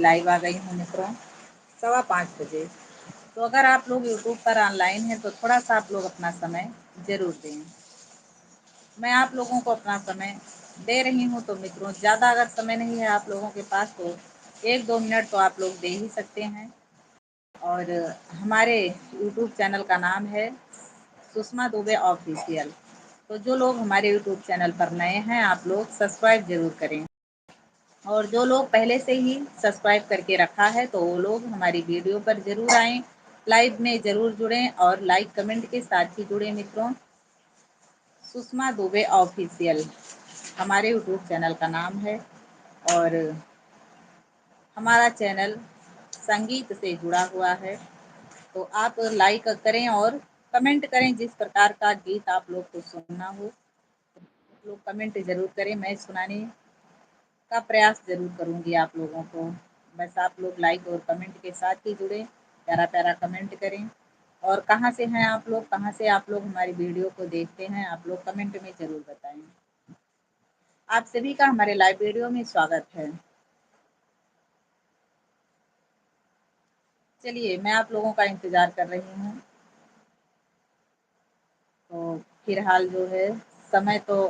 Live आ गई हूँ मित्रों 5:15 बजे। तो अगर आप लोग यूट्यूब पर ऑनलाइन हैं तो थोड़ा सा आप लोग अपना समय ज़रूर दें। मैं आप लोगों को अपना समय दे रही हूँ तो मित्रों ज़्यादा अगर समय नहीं है आप लोगों के पास तो 1-2 मिनट तो आप लोग दे ही सकते हैं। और हमारे यूट्यूब चैनल का नाम है सुषमा दुबे ऑफिशियल। तो जो लोग हमारे यूट्यूब चैनल पर नए हैं आप लोग सब्सक्राइब ज़रूर करें। और जो लोग पहले से ही सब्सक्राइब करके रखा है तो वो लोग हमारी वीडियो पर ज़रूर आएँ, लाइव में ज़रूर जुड़ें और लाइक कमेंट के साथ ही जुड़ें मित्रों। सुषमा दुबे ऑफिशियल हमारे यूट्यूब चैनल का नाम है और हमारा चैनल संगीत से जुड़ा हुआ है। तो आप लाइक करें और कमेंट करें जिस प्रकार का गीत आप लोग को सुनना हो, आप लोग कमेंट ज़रूर करें, मैं सुनाने का प्रयास ज़रूर करूँगी आप लोगों को। बस आप लोग लाइक और कमेंट के साथ ही जुड़ें, प्यारा-प्यारा कमेंट करें। और कहाँ से हैं आप लोग, कहाँ से आप लोग हमारी वीडियो को देखते हैं, आप लोग कमेंट में ज़रूर बताएँ। आप सभी का हमारे लाइव वीडियो में स्वागत है। चलिए, मैं आप लोगों का इंतज़ार कर रही हूँ। तो फिलहाल जो है समय तो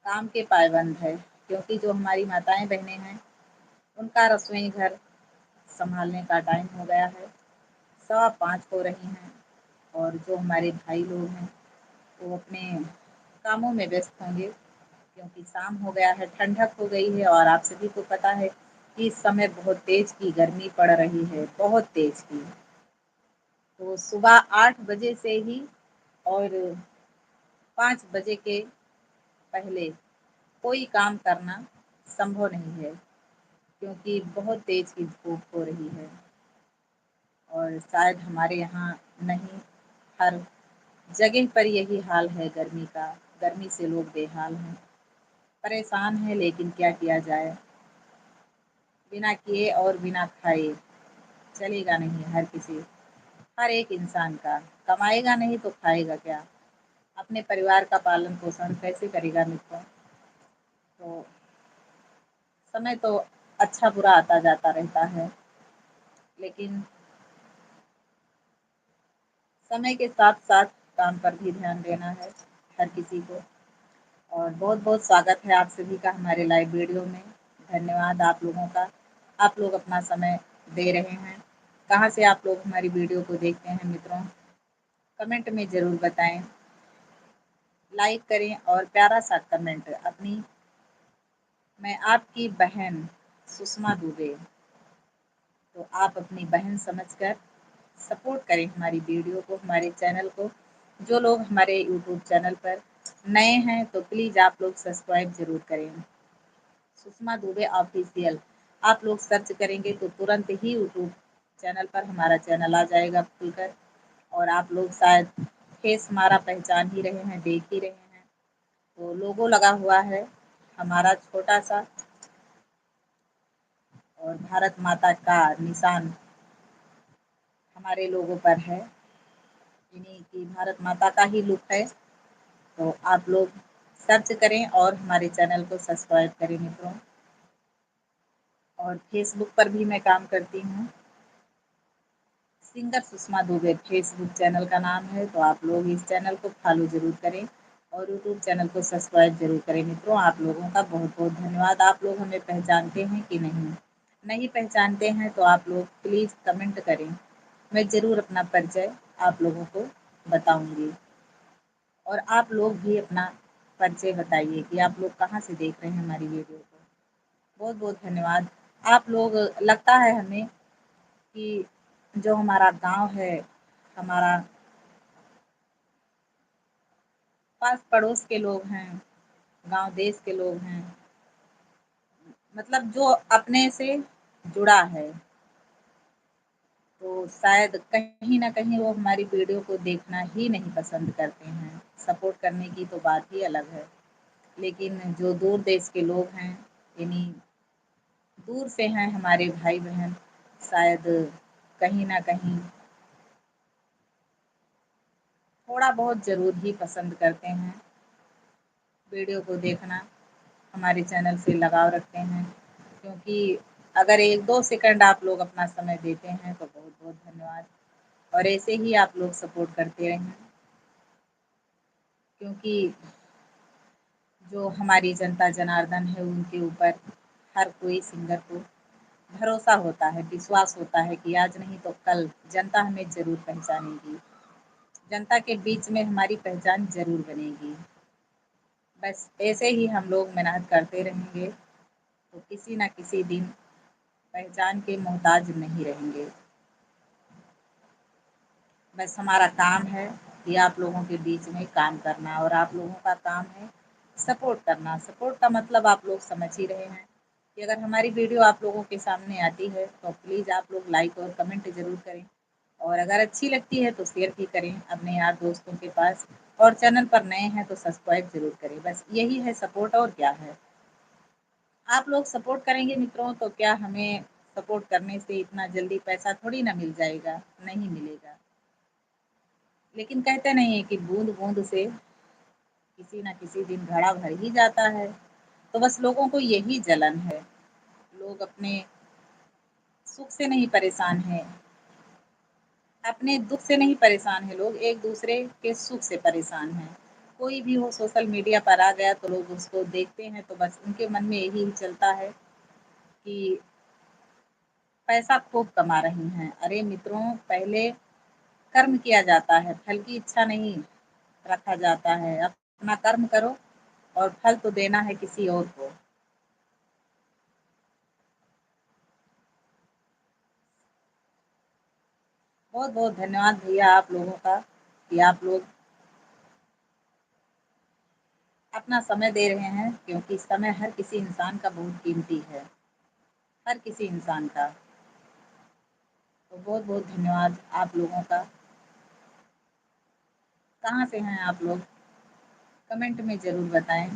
काम के पाबंद है, क्योंकि जो हमारी माताएँ-बहनें हैं, उनका रसोई घर सँभालने का टाइम हो गया है। 5:15 हो रही हैं और जो हमारे भाई लोग हैं, वो अपने कामों में व्यस्त होंगे, क्योंकि शाम हो गया है, ठंडक हो गई है और आप सभी को पता है कि इस समय बहुत तेज़ की गर्मी पड़ रही है, बहुत तेज़ की। तो सुबह 8 बजे से ही और 5 बजे के पहले कोई काम करना संभव नहीं है, क्योंकि बहुत तेज़ की धूप हो रही है और शायद हमारे यहाँ नहीं, हर जगह पर यही हाल है गर्मी का। गर्मी से लोग बेहाल हैं, परेशान हैं, लेकिन क्या किया जाए? बिना किए और बिना खाए चलेगा नहीं हर एक इंसान का। कमाएगा नहीं तो खाएगा क्या? अपने परिवार का पालन-पोषण कैसे करेगा मित्रों? तो समय तो अच्छा-बुरा आता जाता रहता है, लेकिन समय के साथ-साथ काम पर भी ध्यान देना है हर किसी को। और बहुत-बहुत स्वागत है आप सभी का हमारे लाइव वीडियो में। धन्यवाद आप लोगों का। आप लोग अपना समय दे रहे हैं। कहाँ से आप लोग हमारी वीडियो को देखते हैं मित्रों? कमेंट में ज़रूर बताएँ। लाइक करें और प्यारा-सा कमेंट अपनी मैं आपकी बहन सुषमा दुबे, तो आप अपनी बहन समझकर सपोर्ट करें हमारी वीडियो को, हमारे चैनल को। जो लोग हमारे यूट्यूब चैनल पर नए हैं तो प्लीज़ आप लोग सब्सक्राइब ज़रूर करें। सुषमा दुबे ऑफिशियल आप लोग सर्च करेंगे तो तुरंत ही यूट्यूब चैनल पर हमारा चैनल आ जाएगा खुलकर। और आप लोग शायद फेस हमारा पहचान ही रहे हैं, देख ही रहे हैं। तो लोगो लगा हुआ है हमारा छोटा-सा और भारत माता का निशान हमारे लोगो पर है। इन्हीं की भारत माता का ही लुक है। तो आप लोग सर्च करें और हमारे चैनल को सब्सक्राइब करें मित्रों। और फेसबुक पर भी मैं काम करती हूँ। Singer Sushma Dubey Facebook channel का नाम है, तो आप लोग इस चैनल को फॉलो ज़रूर करें और यूट्यूब चैनल को सब्सक्राइब ज़रूर करें मित्रों। आप लोगों का बहुत-बहुत धन्यवाद। आप लोग हमें पहचानते हैं कि नहीं? नहीं पहचानते हैं तो आप लोग प्लीज़ कमेंट करें। मैं ज़रूर अपना परिचय आप लोगों को बताऊँगी। और आप लोग भी अपना परिचय बताइए कि आप लोग कहाँ से देख रहे हैं हमारी वीडियो को। बहुत-बहुत धन्यवाद। आप लोग लगता है हमें कि जो हमारा गाँव है, हमारा पास-पड़ोस के लोग हैं, गाँव देश के लोग हैं, मतलब जो अपने से जुड़ा है, तो शायद कहीं न कहीं वो हमारी वीडियो को देखना ही नहीं पसंद करते हैं। सपोर्ट करने की तो बात ही अलग है। लेकिन जो दूर देश के लोग हैं, यानी दूर से हैं हमारे भाई-बहन, शायद कहीं न कहीं थोड़ा-बहुत ज़रूर ही पसंद करते हैं, वीडियो को देखना, हमारे चैनल से लगाव रखते हैं। क्योंकि अगर 1-2 सेकंड आप लोग अपना समय देते हैं तो बहुत-बहुत धन्यवाद और ऐसे ही आप लोग सपोर्ट करते रहें। क्योंकि जो हमारी जनता जनार्दन है उनके ऊपर हर कोई सिंगर को भरोसा होता है, विश्वास होता है कि आज नहीं तो कल जनता हमें ज़रूर पहचानेगी। जनता के बीच में हमारी पहचान ज़रूर बनेगी। बस ऐसे ही हम लोग मेहनत करते रहेंगे, तो किसी न किसी दिन पहचान के मोहताज नहीं रहेंगे। बस हमारा काम है कि आप लोगों के बीच में काम करना और आप लोगों का काम है सपोर्ट करना। सपोर्ट का मतलब आप लोग समझ ही रहे हैं कि अगर हमारी वीडियो आप लोगों के सामने आती है, तो प्लीज़ आप लोग लाइक और कमेंट ज़रूर करें और अगर अच्छी लगती है तो शेयर भी करें अपने यार दोस्तों के पास और चैनल पर नए हैं तो सब्सक्राइब ज़रूर करें। बस यही है सपोर्ट और क्या है। आप लोग सपोर्ट करेंगे मित्रों तो क्या हमें सपोर्ट करने से इतना जल्दी पैसा थोड़ी ना मिल जाएगा, नहीं मिलेगा। लेकिन कहते नहीं है कि बूँद-बूँद से किसी न किसी दिन घड़ा भर ही जाता है। तो बस लोगों को यही जलन है। लोग अपने सुख से नहीं परेशान हैं, अपने दुःख से नहीं परेशान हैं लोग, एक-दूसरे के सुख से परेशान हैं। कोई भी हो सोशल मीडिया पर आ गया तो लोग उसको देखते हैं तो बस उनके मन में यही चलता है कि पैसा खूब कमा रही हैं। अरे मित्रों, पहले कर्म किया जाता है, फल की इच्छा नहीं रखा जाता है। अपना कर्म करो और फल तो देना है किसी और को। बहुत-बहुत धन्यवाद भैया आप लोगों का कि आप लोग अपना समय दे रहे हैं क्योंकि समय हर किसी इंसान का बहुत कीमती है, हर किसी इंसान का। तो बहुत-बहुत धन्यवाद आप लोगों का। कहाँ से हैं आप लोग? कमेंट में ज़रूर बताएँ।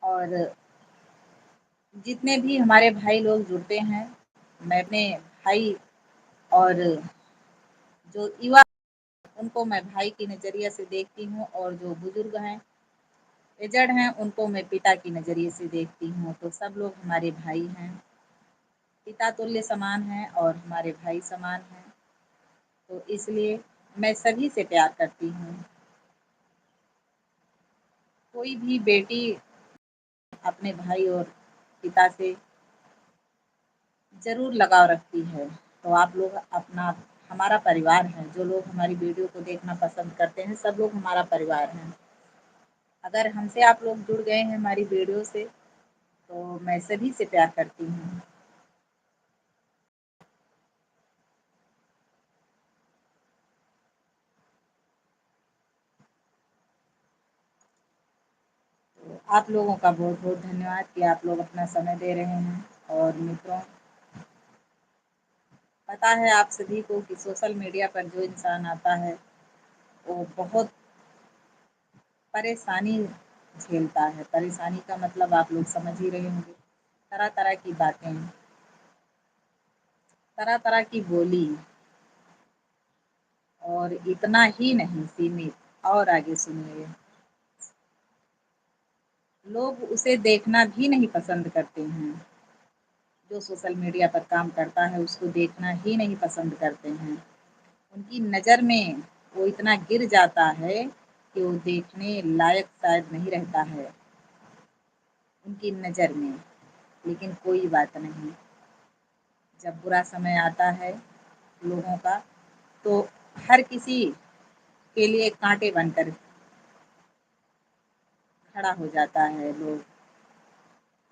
और जितने भी हमारे भाई लोग जुड़ते हैं, मैं अपने भाई और जो युवा उनको मैं भाई के नज़रिए से देखती हूँ और जो बुज़ुर्ग हैं, एजड हैं, उनको मैं पिता की नज़रिए से देखती हूँ। तो सब लोग हमारे भाई हैं, पिता तुल्य समान हैं और हमारे भाई समान हैं। तो इसलिए मैं सभी से प्यार करती हूँ। कोई भी बेटी अपने भाई और पिता से ज़रूर लगाव रखती है। तो आप लोग अपना हमारा परिवार है, जो लोग हमारी वीडियो को देखना पसंद करते हैं, सब लोग हमारा परिवार हैं। अगर हमसे आप लोग जुड़ गए हैं हमारी वीडियो से, तो मैं सभी से प्यार करती हूँ। तो आप लोगों का बहुत-बहुत धन्यवाद कि आप लोग अपना समय दे रहे हैं और मित्रों, पता है आप सभी को कि सोशल मीडिया पर जो इंसान आता है, वो बहुत परेशानी झेलता है। परेशानी का मतलब आप लोग समझ ही रहे होंगे। तरह-तरह की बातें, तरह-तरह की बोली और इतना ही नहीं सीमित और आगे सुनिए, लोग उसे देखना भी नहीं पसंद करते हैं। जो सोशल मीडिया पर काम करता है, उसको देखना ही नहीं पसंद करते हैं। उनकी नज़र में वो इतना गिर जाता है कि वो देखने लायक शायद नहीं रहता है, उनकी नज़र में। लेकिन कोई बात नहीं, जब बुरा समय आता है लोगों का, तो हर किसी के लिए काँटे बनकर खड़ा हो जाता है लोग।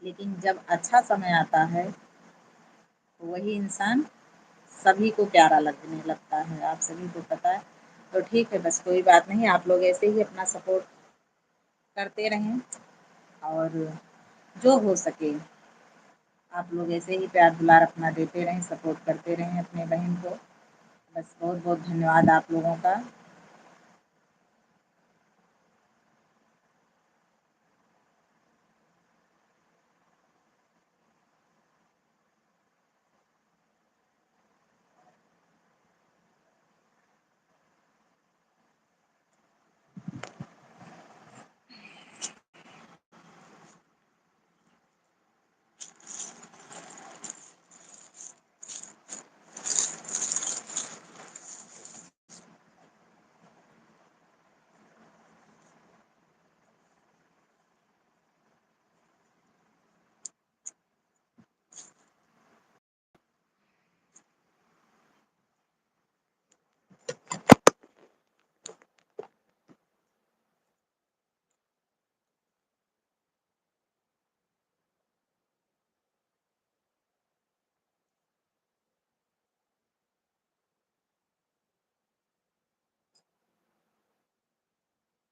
लेकिन जब अच्छा समय आता है, तो वही इंसान सभी को प्यारा लगने लगता है, आप सभी को पता है। तो ठीक है, बस कोई बात नहीं, आप लोग ऐसे ही अपना सपोर्ट करते रहें और जो हो सके आप लोग ऐसे ही प्यार दुलार अपना देते रहें, सपोर्ट करते रहें अपने बहन को। बस बहुत-बहुत धन्यवाद आप लोगों का।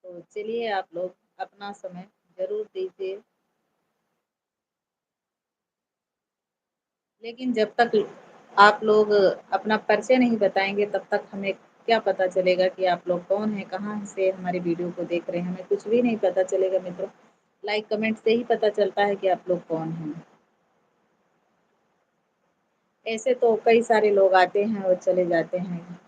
तो चलिए आप लोग अपना समय ज़रूर दीजिए। लेकिन जब तक आप लोग अपना परिचय नहीं बताएँगे तब तक हमें क्या पता चलेगा कि आप लोग कौन हैं, कहाँ से हमारी वीडियो को देख रहे हैं, हमें कुछ भी नहीं पता चलेगा मित्रों। लाइक कमेंट से ही पता चलता है कि आप लोग कौन हैं। ऐसे तो कई सारे लोग आते हैं और चले जाते हैं।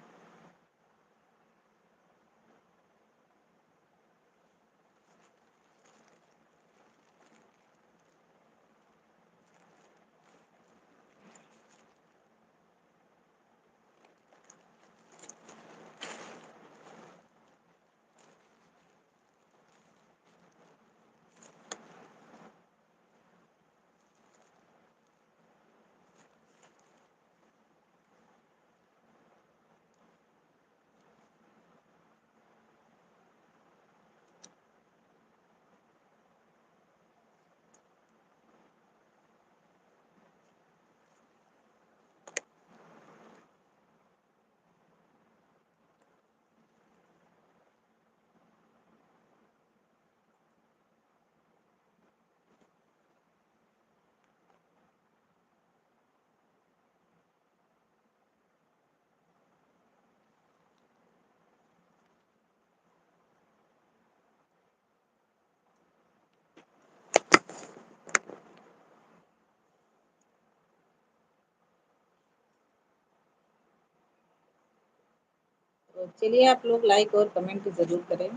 तो चलिए आप लोग लाइक और कमेंट ज़रूर करें।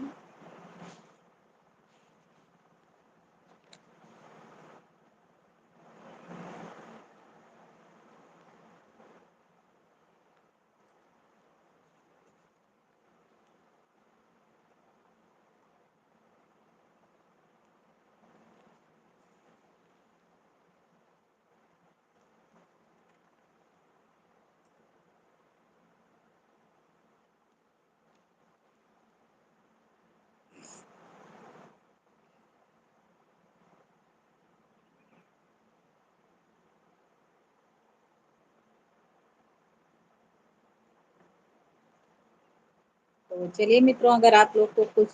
तो चलिए मित्रों अगर आप लोग को कुछ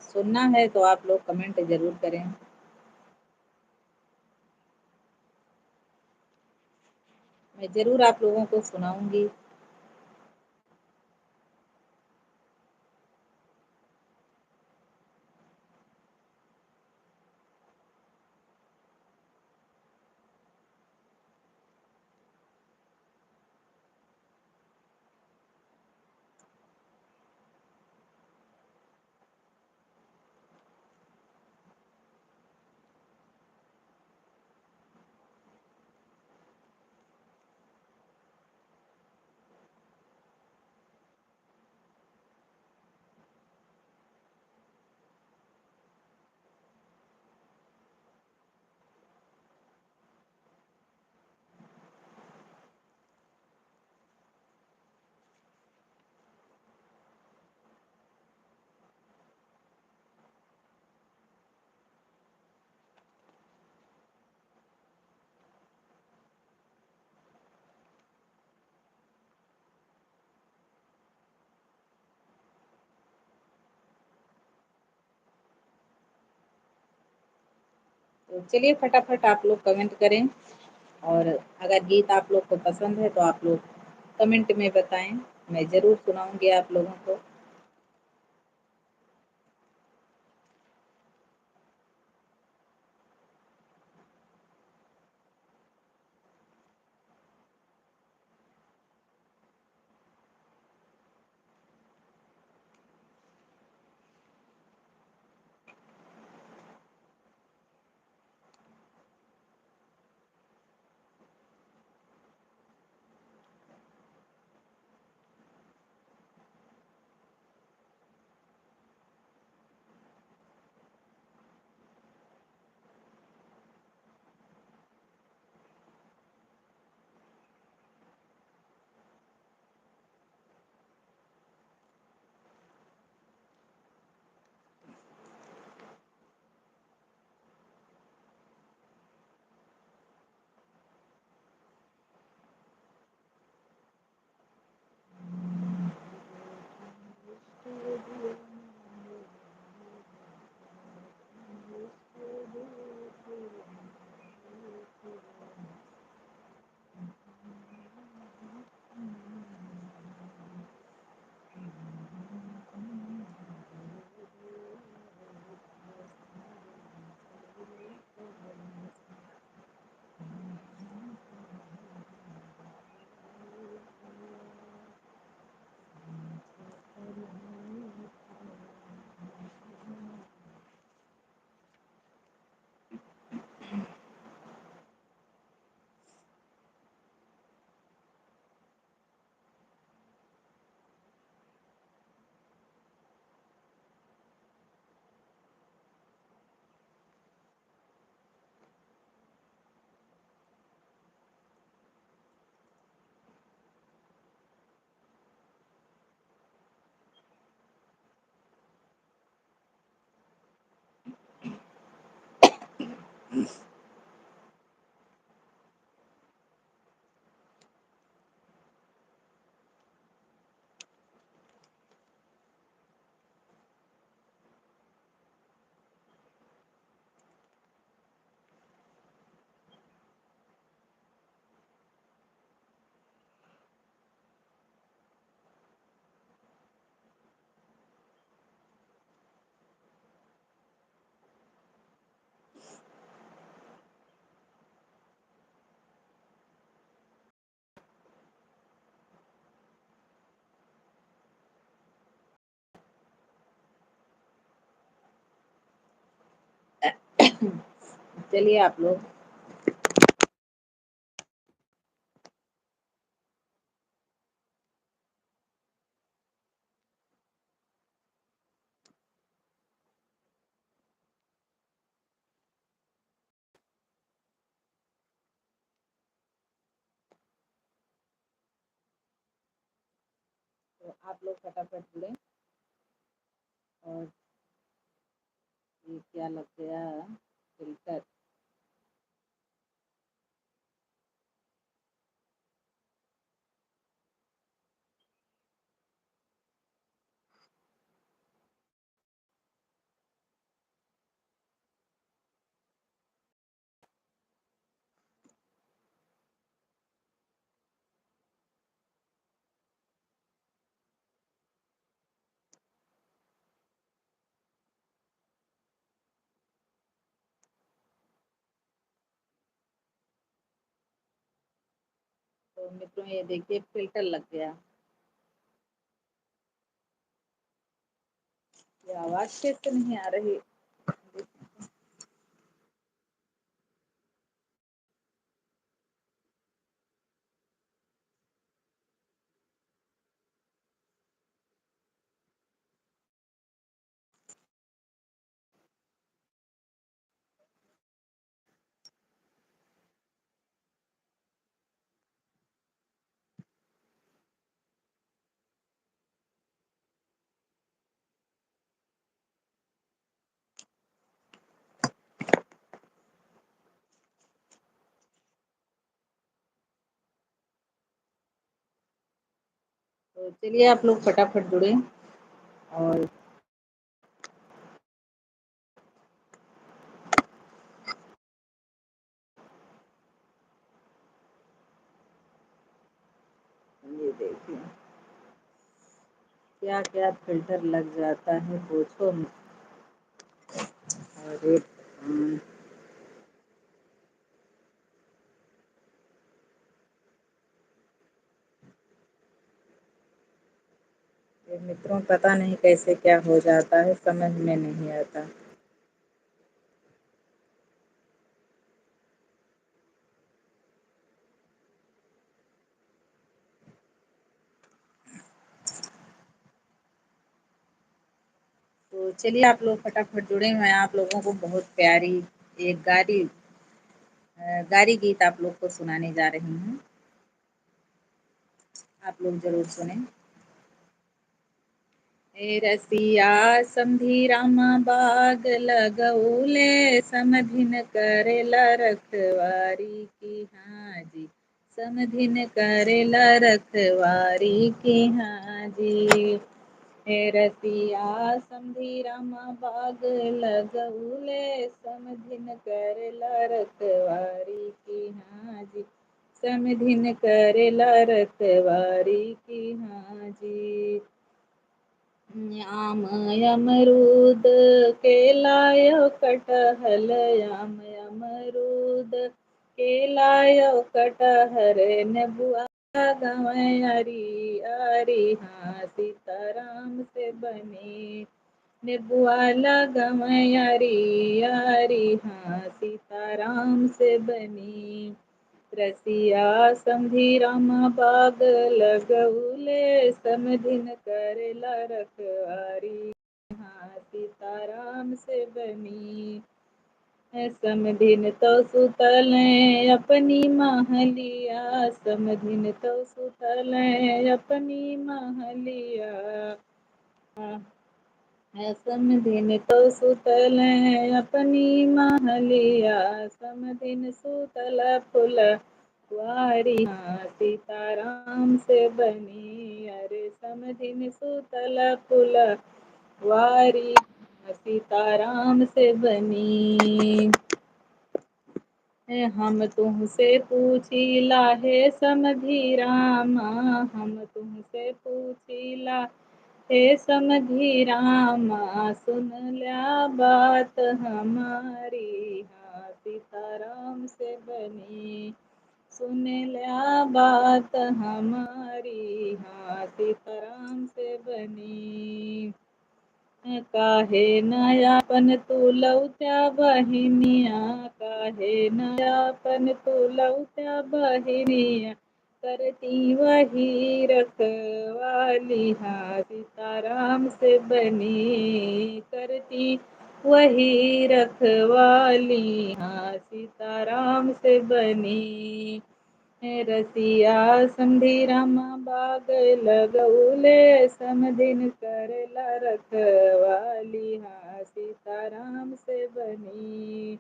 सुनना है तो आप लोग कमेंट ज़रूर करें। मैं ज़रूर आप लोगों को सुनाऊँगी। तो चलिए फटाफट आप लोग कमेंट करें और अगर गीत आप लोग को पसंद है तो आप लोग कमेंट में बताएँ। मैं ज़रूर सुनाऊँगी आप लोगों को। चलिए आप लोग। तो आप लोग फटाफट जुड़े। और ये क्या लग गया फिल्टर। तो मित्रों ये देखिए फिल्टर लग गया। ये आवाज कैसे नहीं आ रही। तो चलिए आप लोग फटाफट जुड़े। और ये देखिए क्या क्या फिल्टर लग जाता है पूछो मत। अरे ये मित्रों पता नहीं कैसे क्या हो जाता है, समझ में नहीं आता। तो चलिए आप लोग फटाफट जुड़े। मैं आप लोगों को बहुत प्यारी एक गारी गीत आप लोग को सुनाने जा रही हूँ। आप लोग जरूर सुने। ए रसिया समधी रामा बाग लगौले समधिन करेला रखवारी की हाजी। समधिन करेला रखवारी की हाजी। हे रसिया समधी रामा बाग लगौले समधिन करेला रखवारी की हाजी। समधिन करेला रखवारी की हाजी। आम अमरूद केलायो कटहल आम अमरूद केलायो कटहर नेबुआ गंवारी आरी हाँ सीताराम से बनी। नेबुआ गंवारी आरी हाँ सीताराम से बनी। रसिया समधी रामा बाग लगौले समधिन करेला रखवारी हाँ सीताराम से बनी। समधिन तो सुतल अपनी महलिया समधिन तो सुतल अपनी महलिया। समधिन तो सुतल अपनी महलिया समधिन सुतल फुल वारी हाँ सीताराम से बनी। अरे समधिन सुतल फुल वारी सीताराम से बनी। हम तुमसे पूछिला हे समधी रामा हम तुमसे पूछिला हे समधी रामा सुन ल्या बात हमारी हाँ सीताराम से बनी। सुन ल्या बात हमारी हाँ सीताराम से बनी। काहे नयापन तू लौट्या बहिनिया, काहे नयापन तू लौट्या बहिनिया, करती वही रखवाली हाँ सीताराम से बनी, करती वही रखवाली हाँ सीताराम से बनी। रसिया समधी रामा बाग लगौले, समधिन करला रखवाली हाँ सीताराम से बनी।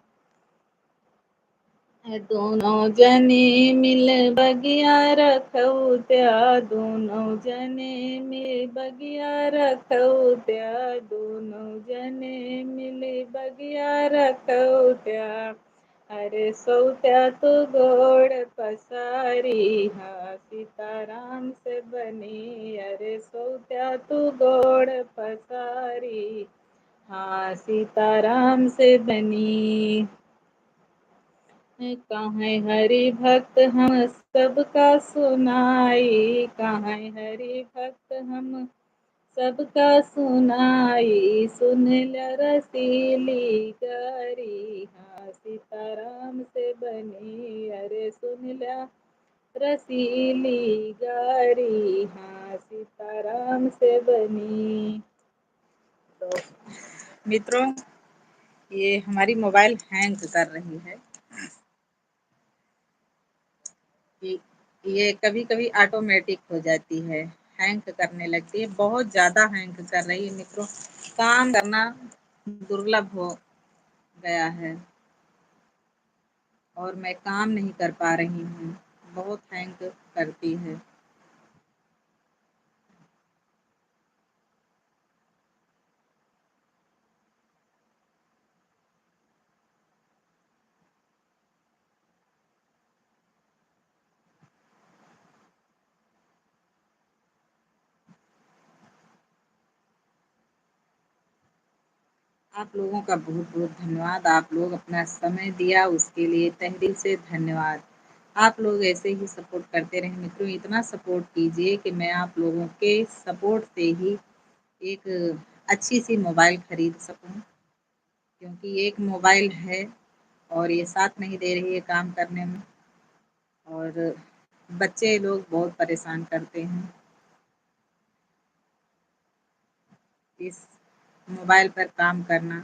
दोनों जने मिल बगिया रखऊ त्या, दोनों जने मिल बगिया रखऊ त्या, दोनों जने मिल बगिया रखऊ त्या। अरे सौत्या तो गोड़ पसारी हाँ सीताराम से बनी, अरे सौत्या तो गोड़ पसारी हाँ सीताराम से बनी। कहाँ हरि भक्त हम सबका सुनाई, कहाँ हरि भक्त हम सबका सुनाई, सुन ल रसीली गरी हाँ सीताराम से बनी, अरे सुन ल रसीली गरी हाँ सीताराम से बनी। तो मित्रों, ये हमारी मोबाइल हैंग कर रही है कि ये कभी कभी ऑटोमेटिक हो जाती है, हैंग करने लगती है, बहुत ज़्यादा हैंग कर रही है मित्रों। काम करना दुर्लभ हो गया है और मैं काम नहीं कर पा रही हूँ, बहुत हैंग करती है। आप लोगों का बहुत बहुत धन्यवाद, आप लोग अपना समय दिया उसके लिए तहे दिल से धन्यवाद। आप लोग ऐसे ही सपोर्ट करते रहें मित्रों, इतना सपोर्ट कीजिए कि मैं आप लोगों के सपोर्ट से ही एक अच्छी सी मोबाइल खरीद सकूं, क्योंकि एक मोबाइल है और ये साथ नहीं दे रही है काम करने में, और बच्चे लोग बहुत परेशान करते हैं। इस मोबाइल पर काम करना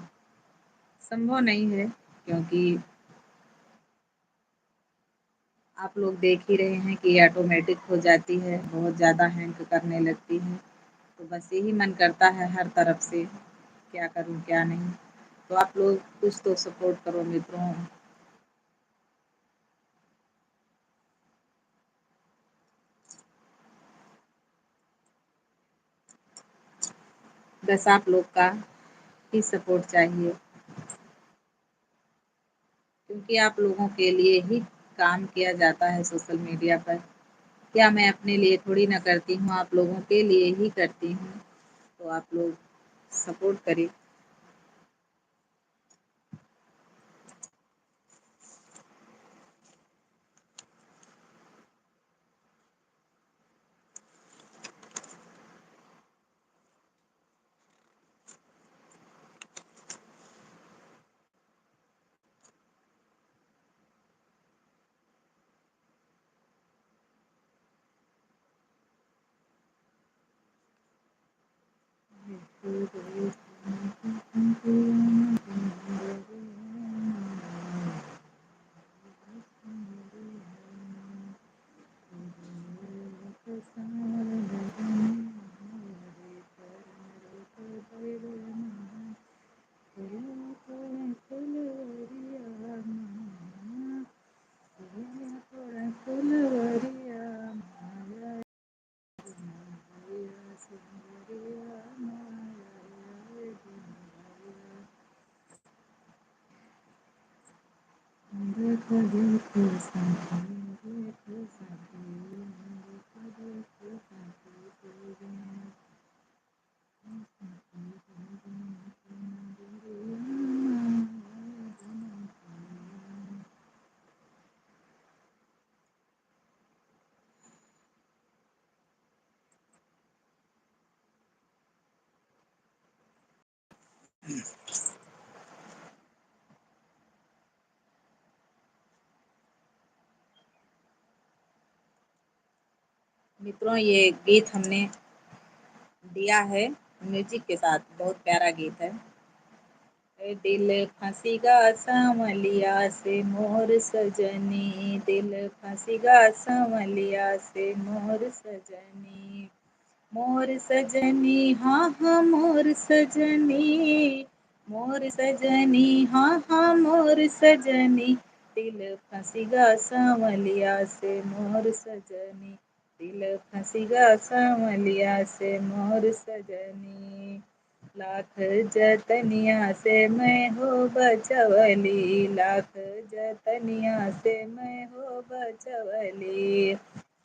संभव नहीं है, क्योंकि आप लोग देख ही रहे हैं कि ऑटोमेटिक हो जाती है, बहुत ज़्यादा हैंग करने लगती है। तो बस यही मन करता है हर तरफ से, क्या करूं क्या नहीं। तो आप लोग कुछ तो सपोर्ट करो मित्रों। बस आप लोग का ही सपोर्ट चाहिए, क्योंकि आप लोगों के लिए ही काम किया जाता है सोशल मीडिया पर। क्या मैं अपने लिए थोड़ी ना करती हूँ, आप लोगों के लिए ही करती हूँ। तो आप लोग सपोर्ट करिए। देखो देखो सखी, देखो सखी, देखो देखो सखी। मित्रों, ये गीत हमने दिया है म्यूजिक के साथ, बहुत प्यारा गीत है। दिल फंसीगा सांवलिया से मोर सजनी, दिल फंसीगा सांवलिया से मोर सजनी, मोर सजनी हाँ हाँ मोर सजनी, मोर सजनी हाँ हाँ मोर सजनी, दिल फंसीगा सांवलिया से मोर सजनी, दिल फंसीगा सांवलिया से मोर सजनी, लाख जतनिया से मैं हो बचवली, लाख जतनिया से मैं हो बचवली,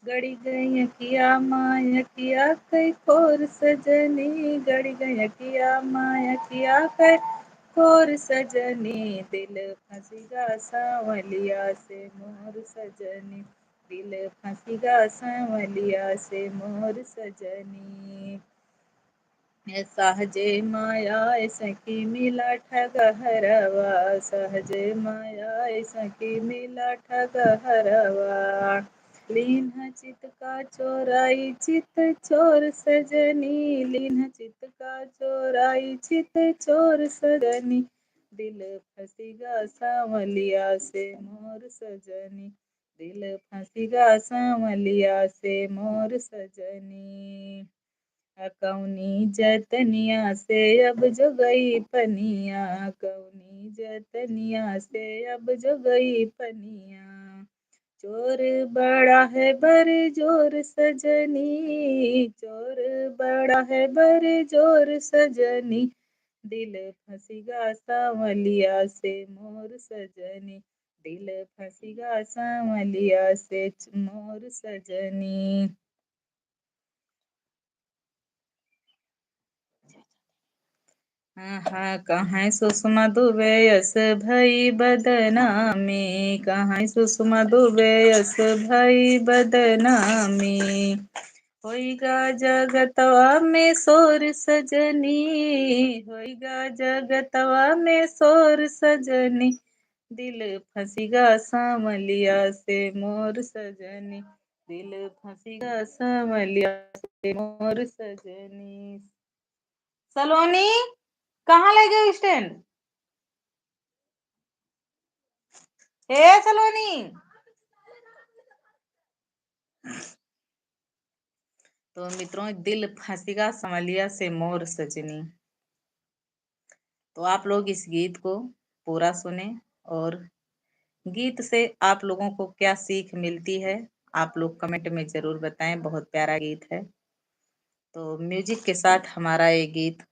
गड़ी गई किया माया किया कई खोर सजनी, गड़ी गई किया माया किया कई खोर सजनी, दिल फंसीगा सांवलिया से मोर सजनी, दिल फंसीगा सांवलिया से मोर सजनी, सहजे माया सखी मिला ठगहरवा, सहजे माया सखी मिला ठगहरवा, लीन चित का चोराई चित चोर सजनी, लीन चित का चोराई चित चोर सजनी, दिल फंसीगा सांवलिया से मोर सजनी, दिल फंसीगा सांवलिया से मोर सजनी, कौनी जतनिया से अब जो गई पनिया, कौनी जतनिया से अब जो गई पनिया, चोर बड़ा है बर जोर सजनी, चोर बड़ा है बर जोर सजनी, दिल फंसीगा सांवलिया से मोर सजनी, दिल फंसीगा सांवलिया से मोर सजनी। हाँ कहाँ सुषमा दुबे यस भई बदनामी, कहाँ सुषमा दुबे यस भई बदनामी, होइगा जगतवा में शोर सजनी, होइगा जगतवा में शोर सजनी, दिल फंसीगा सांवलिया से मोर सजनी, दिल फंसीगा सांवलिया से मोर सजनी। सलोनी कहाँ ले गए स्टैंड? हे सलोनी। तो मित्रों, दिल फंसीगा संवलिया से मोर सजनी। तो आप लोग इस गीत को पूरा सुने और गीत से आप लोगों को क्या सीख मिलती है आप लोग कमेंट में जरूर बताएं। बहुत प्यारा गीत है। तो म्यूजिक के साथ हमारा ये गीत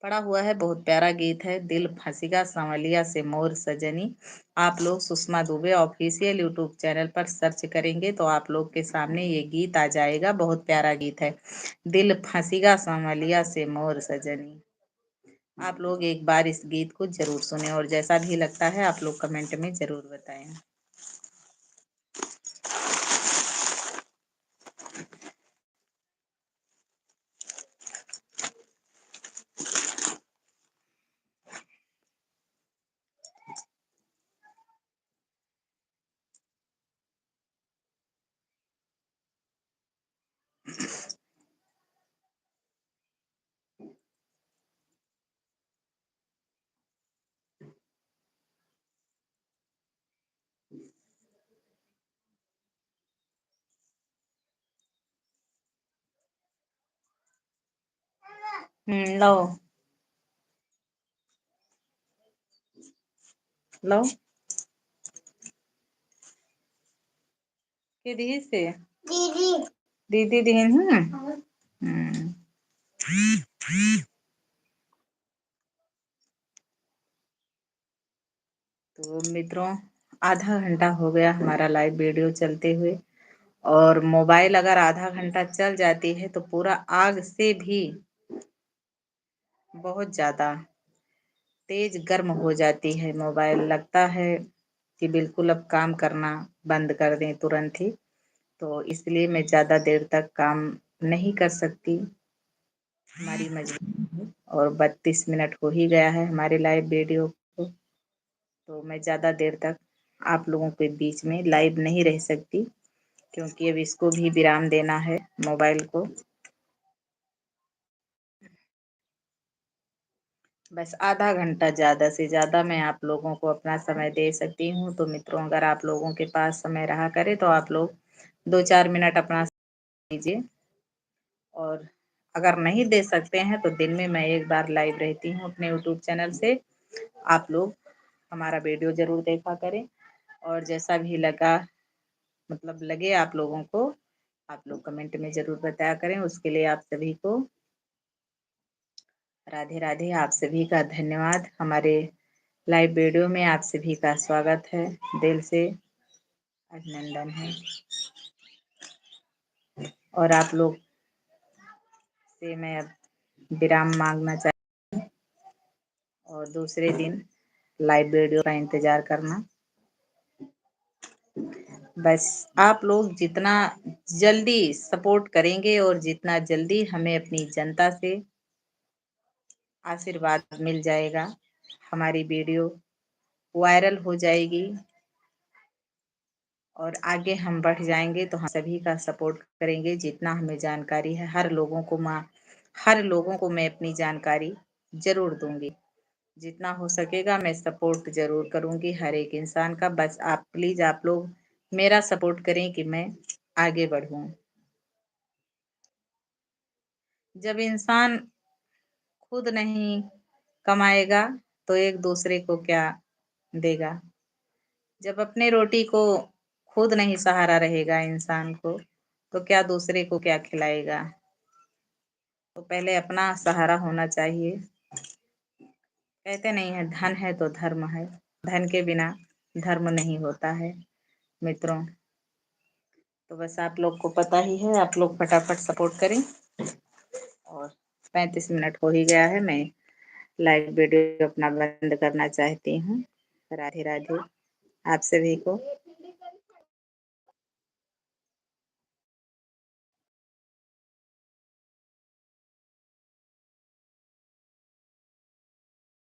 पड़ा हुआ है, बहुत प्यारा गीत है, दिल फंसीगा सांवलिया से मोर सजनी। आप लोग Sushma Dubey official YouTube channel पर सर्च करेंगे तो आप लोग के सामने ये गीत आ जाएगा। बहुत प्यारा गीत है, दिल फंसीगा सांवलिया से मोर सजनी। आप लोग एक बार इस गीत को जरूर सुने और जैसा भी लगता है आप लोग कमेंट में जरूर बताएं। लो लो के दी से दीदी दीदी दीन है। तो मित्रों, आधा घंटा हो गया हमारा लाइव वीडियो चलते हुए और मोबाइल अगर आधा घंटा चल जाती है तो पूरा आग से भी बहुत ज्यादा तेज गर्म हो जाती है मोबाइल। लगता है कि बिल्कुल अब काम करना बंद कर दें तुरंत ही। तो इसलिए मैं ज्यादा देर तक काम नहीं कर सकती, हमारी मजबूरी है। और 32 मिनट हो ही गया है हमारे लाइव वीडियो को। तो मैं ज़्यादा देर तक आप लोगों के बीच में लाइव नहीं रह सकती, क्योंकि अब इसको भी विराम देना है मोबाइल को। बस आधा घंटा ज़्यादा से ज़्यादा मैं आप लोगों को अपना समय दे सकती हूँ। तो मित्रों, अगर आप लोगों के पास समय रहा करे तो आप लोग 2-4 मिनट अपना दीजिए। और अगर नहीं दे सकते हैं तो दिन में मैं एक बार लाइव रहती हूँ अपने यूट्यूब चैनल से। आप लोग हमारा वीडियो ज़रूर देखा करें, और जैसा भी लगा, मतलब लगे आप लोगों को, आप लोग कमेंट में ज़रूर बताया करें। उसके लिए आप सभी को राधे राधे। आप सभी का धन्यवाद। हमारे लाइव वीडियो में आप सभी का स्वागत है, दिल से अभिनंदन है। और आप लोग से मैं अब विराम मांगना चाहती हूँ, और दूसरे दिन लाइव वीडियो का इंतज़ार करना। बस आप लोग जितना जल्दी सपोर्ट करेंगे और जितना जल्दी हमें अपनी जनता से आशीर्वाद मिल जाएगा, हमारी वीडियो वायरल हो जाएगी और आगे हम बढ़ जाएंगे। तो हम सभी का सपोर्ट करेंगे। जितना हमें जानकारी है, हर लोगों को मैं अपनी जानकारी ज़रूर दूंगी। जितना हो सकेगा मैं सपोर्ट ज़रूर करूंगी हर एक इंसान का। बस आप प्लीज़ आप लोग मेरा सपोर्ट करें कि मैं आगे बढ़ूं। जब इंसान खुद नहीं कमाएगा तो एक दूसरे को क्या देगा। जब अपने रोटी को खुद नहीं सहारा रहेगा इंसान को, तो क्या दूसरे को क्या खिलाएगा। तो पहले अपना सहारा होना चाहिए। कहते नहीं है, धन है तो धर्म है, धन के बिना धर्म नहीं होता है मित्रों। तो बस आप लोग को पता ही है, आप लोग फटाफट सपोर्ट करें। और 35 मिनट हो ही गया है, मैं लाइव वीडियो अपना बंद करना चाहती हूँ। राधे राधे आप सभी को।